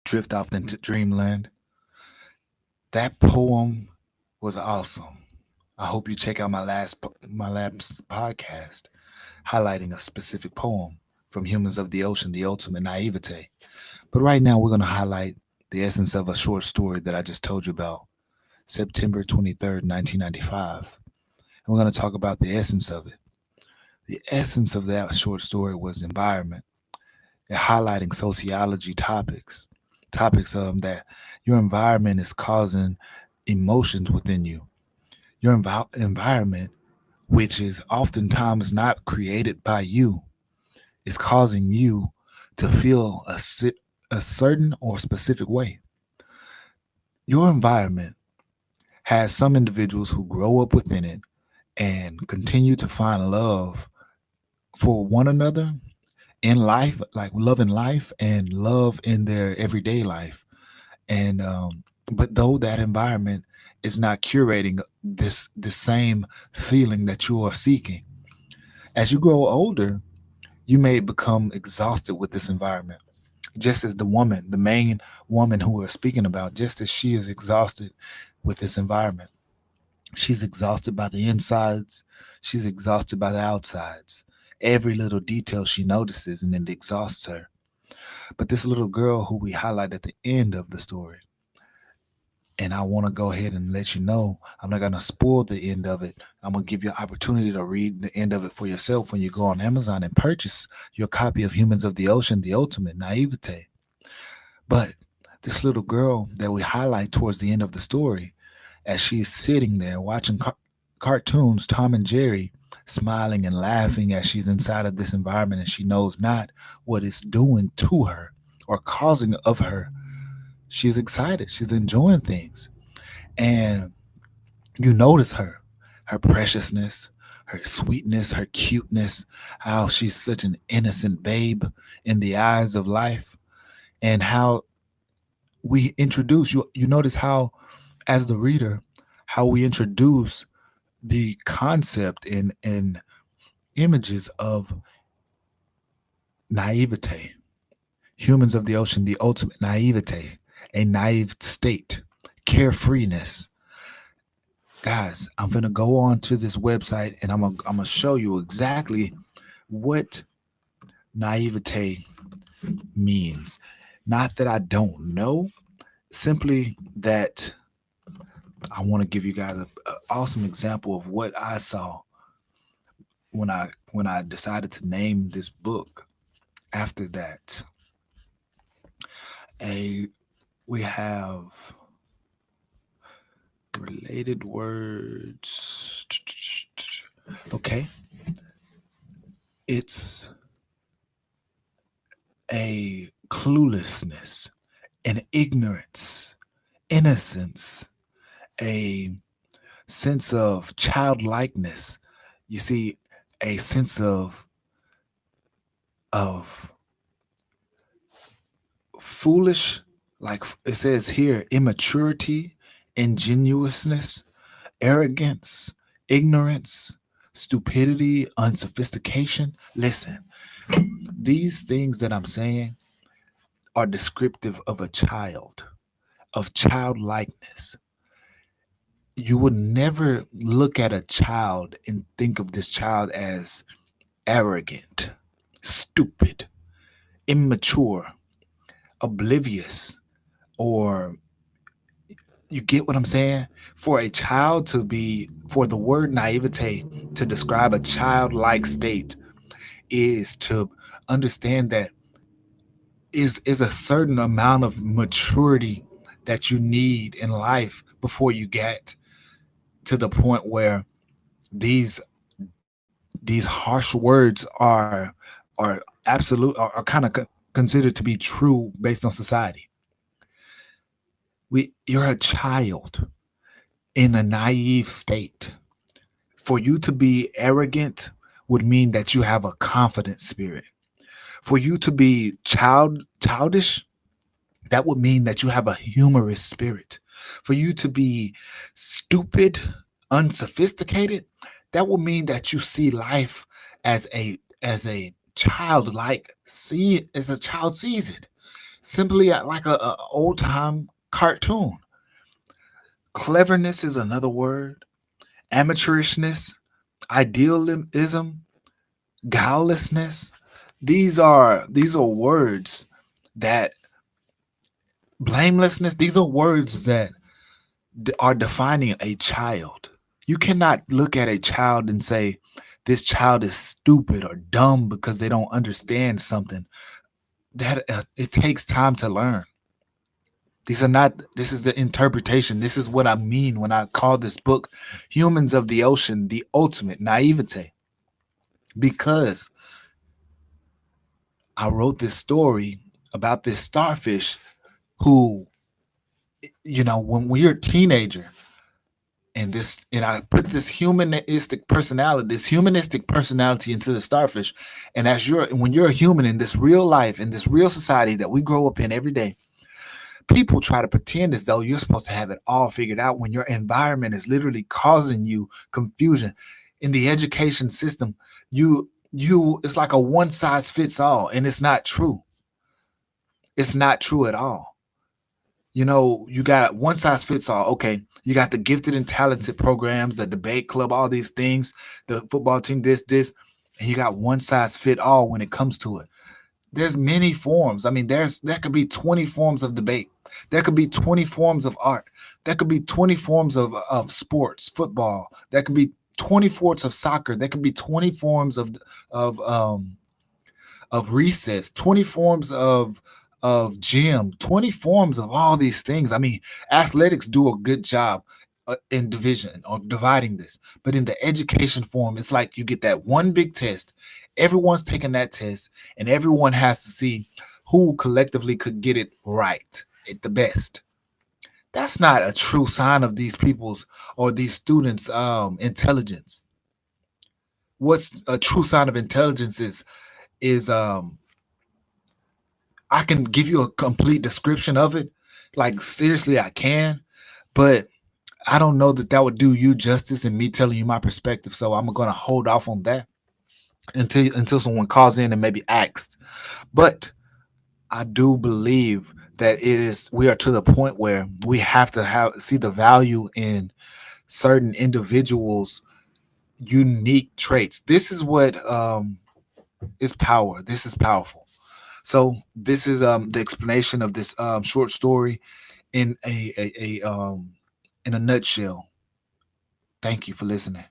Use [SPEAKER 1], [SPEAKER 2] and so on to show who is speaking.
[SPEAKER 1] drift off into dreamland. That poem was awesome. I hope you check out my last podcast highlighting a specific poem from Humans of the Ocean, The Ultimate Naivete. But right now we're going to highlight the essence of a short story that I just told you about, September 23rd, 1995. And we're going to talk about the essence of it. The essence of that short story was environment, and highlighting sociology topics that your environment is causing emotions within you. Your environment, which is oftentimes not created by you, is causing you to feel a certain or specific way. Your environment has some individuals who grow up within it and continue to find love for one another in life, like love in life and love in their everyday life. And but though that environment is not curating this same feeling that you are seeking, as you grow older, you may become exhausted with this environment. Just as the main woman who we're speaking about, just as she is exhausted with this environment. She's exhausted by the insides, she's exhausted by the outsides. Every little detail she notices and it exhausts her. But this little girl who we highlight at the end of the story, and I want to go ahead and let you know, I'm not going to spoil the end of it. I'm going to give you an opportunity to read the end of it for yourself when you go on Amazon and purchase your copy of Humans of the Ocean, The Ultimate Naivete. But this little girl that we highlight towards the end of the story, as she is sitting there watching cartoons, Tom and Jerry, smiling and laughing as she's inside of this environment and she knows not what it's doing to her or causing of her. She's excited. She's enjoying things. And you notice her preciousness, her sweetness, her cuteness, how she's such an innocent babe in the eyes of life, and how we introduce you. You notice how, as the reader, how we introduce the concept and images of naivete, humans of the ocean, the ultimate naivete, a naive state, carefreeness. Guys, I'm gonna go on to this website and I'm gonna show you exactly what naivete means. Not that I don't know, simply that I want to give you guys an awesome example of what I saw when I decided to name this book. After that, a we have related words. Okay, it's a cluelessness, an ignorance, innocence, a sense of childlikeness. You see, a sense of foolish, like it says here, immaturity, ingenuousness, arrogance, ignorance, stupidity, unsophistication. Listen, these things that I'm saying are descriptive of a child, of childlikeness. You would never look at a child and think of this child as arrogant, stupid, immature, oblivious, or you get what I'm saying? For the word naivete to describe a childlike state is to understand that is a certain amount of maturity that you need in life before you get to the point where these these harsh words are absolute are kind of considered to be true based on society. You're a child in a naive state. For you to be arrogant would mean that you have a confident spirit. For you to be childish, that would mean that you have a humorous spirit. For you to be stupid, unsophisticated, that would mean that you see life as a child sees it. simply like a old time cartoon. Cleverness is another word. Amateurishness, idealism, guilelessness. These are words that blamelessness. These are words that are defining a child. You cannot look at a child and say this child is stupid or dumb because they don't understand something. That it takes time to learn. These are not. This is the interpretation. This is what I mean when I call this book "Humans of the Ocean: The Ultimate Naivete," because I wrote this story about this starfish who, when you're a teenager, and I put this humanistic personality into the starfish, and when you're a human in this real life, in this real society that we grow up in every day, people try to pretend as though you're supposed to have it all figured out when your environment is literally causing you confusion. In the education system, you it's like a one size fits all, and it's not true. It's not true at all. You got one size fits all. Okay, you got the gifted and talented programs, the debate club, all these things, the football team, this, and you got one size fit all when it comes to it. There's many forms. I mean, there could be 20 forms of debate. There could be 20 forms of art. There could be 20 forms of sports, football. There could be 20 forms of soccer. There could be 20 forms of um of recess, 20 forms of gym, 20 forms of all these things. I mean, athletics do a good job in division of dividing this. But in the education form, it's like you get that one big test. Everyone's taking that test, and everyone has to see who collectively could get it right at the best. That's not a true sign of these people's or these students' intelligence. What's a true sign of intelligence is I can give you a complete description of it. Like seriously, I can, but I don't know that that would do you justice in me telling you my perspective. So I'm gonna hold off on that until someone calls in and maybe asks. But I do believe that we are to the point where we have to see the value in certain individuals' unique traits. This is what is power. This is powerful. So this is the explanation of this short story in a nutshell. Thank you for listening.